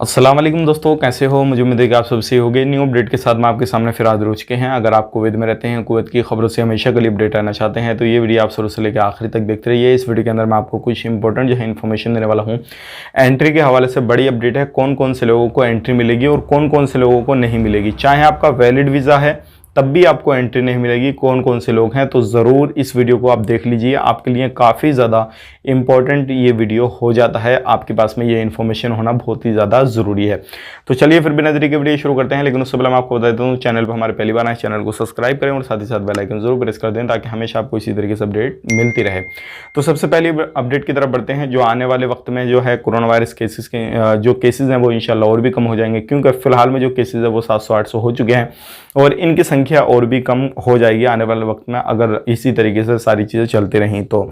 अस्सलाम वालेकुम दोस्तों, कैसे हो? मुझे उम्मीद है कि आप सबसे हो गए। न्यू अपडेट के साथ मैं आपके सामने फिर हाजिर हो चुके हैं। अगर आप कुवैत में रहते हैं, कुवैत की खबरों से हमेशा के लिए अपडेट आना चाहते हैं तो ये वीडियो आप शुरू से लेकर आखिरी तक देखते रहिए। इस वीडियो के अंदर मैं आपको कुछ इंपॉर्टेंट जो है इन्फॉर्मेशन देने वाला हूँ। एंट्री के हवाले से बड़ी अपडेट है, कौन कौन से लोगों को एंट्री मिलेगी और कौन कौन से लोगों को नहीं मिलेगी। चाहे आपका वैलिड वीज़ा है तब भी आपको एंट्री नहीं मिलेगी। कौन कौन से लोग हैं, तो ज़रूर इस वीडियो को आप देख लीजिए। आपके लिए काफ़ी ज़्यादा इंपॉर्टेंट ये वीडियो हो जाता है, आपके पास में ये इन्फॉर्मेशन होना बहुत ही ज़्यादा ज़रूरी है। तो चलिए फिर बिना देरी के वीडियो शुरू करते हैं। लेकिन उससे पहले मैं आपको बता देता हूँ, चैनल पर हमारे पहली बार आए, चैनल को सब्सक्राइब करें और साथ ही साथ बेल आइकन जरूर प्रेस कर दें ताकि हमेशा आपको इसी तरीके से अपडेट मिलती रहे। तो सबसे पहले अपडेट की तरफ बढ़ते हैं। जो आने वाले वक्त में जो है कोरोना वायरस केसेस के जो केसेस हैं वो इंशाल्लाह और भी कम हो जाएंगे, क्योंकि फिलहाल में जो केसेस है वो 700-800 हो चुके हैं और इनकी संख्या और भी कम हो जाएगी आने वाले वक्त में, अगर इसी तरीके से सारी चीज़ें चलती रहें तो।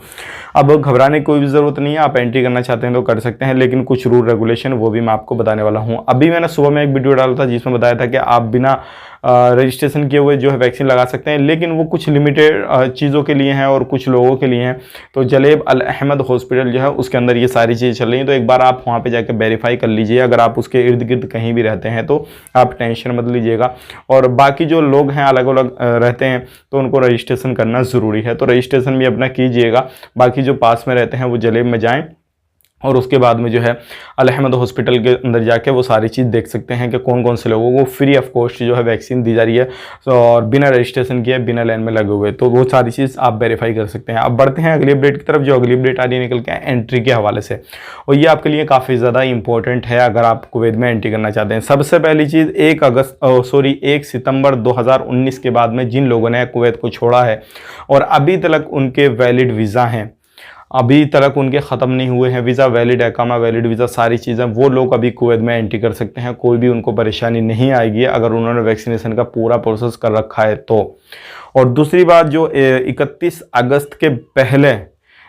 अब घबराने की कोई भी ज़रूरत नहीं है, आप एंट्री करना चाहते हैं तो कर सकते हैं, लेकिन कुछ रूल रेगुलेशन वो भी मैं आपको बताने वाला हूं। अभी मैंने सुबह में एक वीडियो डाला था जिसमें बताया था कि आप बिना रजिस्ट्रेशन किए हुए जो है वैक्सीन लगा सकते हैं, लेकिन वो कुछ लिमिटेड चीज़ों के लिए हैं और कुछ लोगों के लिए हैं। तो जलेब अल अहमद हॉस्पिटल जो है उसके अंदर ये सारी चीज़ें चल रही हैं, तो एक बार आप वहाँ पे जाकर वेरीफाई कर लीजिए। अगर आप उसके इर्द गिर्द कहीं भी रहते हैं तो आप टेंशन मत लीजिएगा। और बाकी जो लोग हैं अलग अलग रहते हैं तो उनको रजिस्ट्रेशन करना ज़रूरी है, तो रजिस्ट्रेशन भी अपना कीजिएगा। बाकी जो पास में रहते हैं वो जलेब में जाएँ और उसके बाद में जो है अल अहमद हॉस्पिटल के अंदर जाके वो सारी चीज़ देख सकते हैं कि कौन कौन से लोगों को फ्री ऑफ कॉस्ट जो है वैक्सीन दी जा रही है और बिना रजिस्ट्रेशन किए, बिना लाइन में लगे हुए। तो वो सारी चीज़ आप वेरीफाई कर सकते हैं। अब बढ़ते हैं अगली अपडेट की तरफ। जो अगली अपडेट आ रही है निकल के एंट्री के हवाले से, और ये आपके लिए काफ़ी ज़्यादा इंपॉर्टेंट है अगर आप कुवैत में एंट्री करना चाहते हैं। सबसे पहली चीज़ 1 सितंबर 2019 के बाद में जिन लोगों ने कुवैत को छोड़ा है और अभी तक उनके वैलिड वीज़ा हैं, अभी तक उनके ख़त्म नहीं हुए हैं वीज़ा, वैलिड एकामा, वैलिड वीज़ा, सारी चीज़ें, वो लोग अभी कुवैत में एंट्री कर सकते हैं। कोई भी उनको परेशानी नहीं आएगी अगर उन्होंने वैक्सीनेशन का पूरा प्रोसेस कर रखा है तो। और दूसरी बात, जो 31 अगस्त के पहले,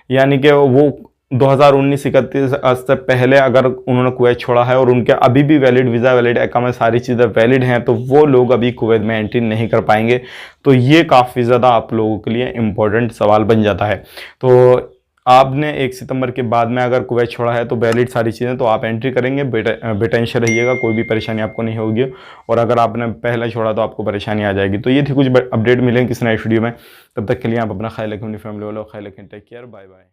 यानी कि वो 2019 31 अगस्त से पहले अगर उन्होंने कुवैत छोड़ा है और उनके अभी भी वैलिड वीज़ा, वैलिड एकामा, सारी चीज़ें वैलिड हैं, तो वो लोग अभी कुवैत में एंट्री नहीं कर पाएंगे। तो ये काफ़ी ज़्यादा आप लोगों के लिए इम्पोर्टेंट सवाल बन जाता है। तो आपने 1 सितंबर के बाद में अगर कुवैत छोड़ा है तो वैलिड सारी चीज़ें, तो आप एंट्री करेंगे, बेटेंशन रहिएगा, कोई भी परेशानी आपको नहीं होगी। और अगर आपने पहले छोड़ा तो आपको परेशानी आ जाएगी। तो ये थी कुछ अपडेट, मिलेंगे किसी नए वीडियो में। तब तक के लिए आप अपना ख्याल रखें, अपनी फैमिली वालों का ख्याल रखें। Take care, bye bye.